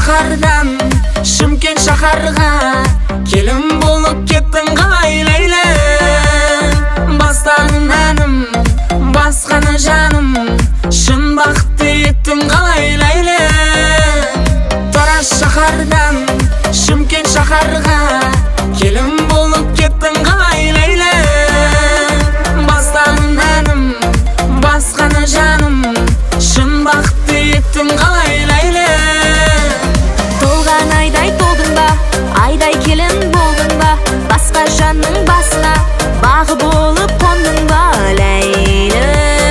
Şahardan Şıмкент şaharga kelin bolup kettin qalay Leyla. Bastagın anim, basqany janim, şın baxtly ettin qalay Leyla. Toraş şahardan Şıмкент şaharga kelin bolup kettin qalay Leyla. Bastagın anim, basqany janim, şın baxtly ettin qalay Leyla. Ayday kelin boldun ba, басқа жанның басына бағы болып қондың ба Ләйлім.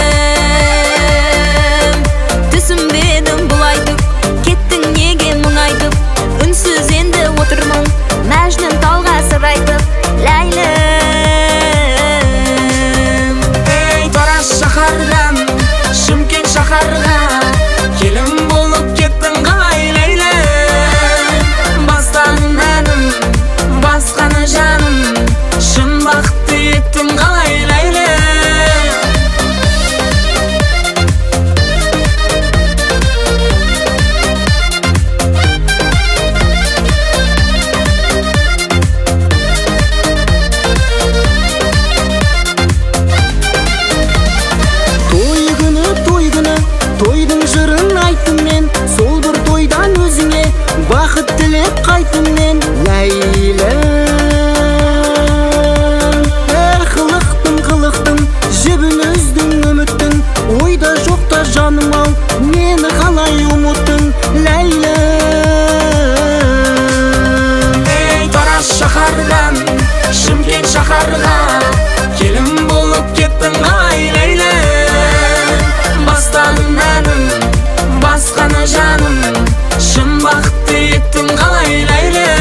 Түсінбедім бұл айтып, кеттің неге мұңайтып, үнсіз енді отырмын мәжнүн талға сыр айтып Ләйлім. Ей Тараз шаһардан Шымкент шаһарға келін болып кеттің қалай Ләйлә. Бастағын әнім, басқаны жаным, шын бақытты еттің қалай Ләйлә. Тойдың жырын айттым мен, сол бір тойдан өзіңе бақыт тілеп қайттым мен Ләйлім. Қылықтың, жібін үздің үміттің, ойда жоқта жаным ау, мені қалай ұмыттың Ләйлім. Ей Тараз шаһардан Шымкент шаһарға келін болып кеттің қалай Ләйлә. Бастағын әнім, басқаны жаным, шын бақытты еттің қалай Ләйлә.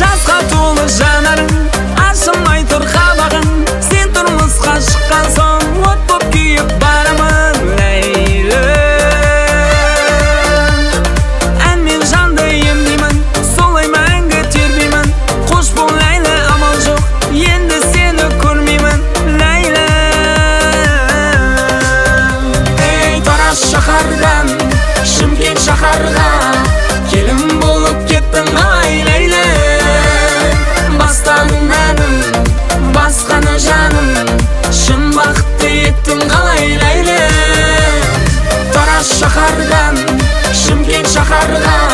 Жазға толы жанарың, ашылмай тұр қабағың, сен тұрмысқа шыққан соң от боп күйіп барамын Ләйлім. Әнмен жанды емдеймін, солай мәңгі тербеймін, қош бол Ләйлә, амал жоқ, енді сені көрмеймін Ләйлім. Ей Тараз шаһардан Шымкент шаһарға келін болып кеттің қалай Ләйлә. Бастағын әнім, басқаны жаным, шын бақытты еттің қалай Ләйлә. Тараз шаһардан Шымкент шаһарға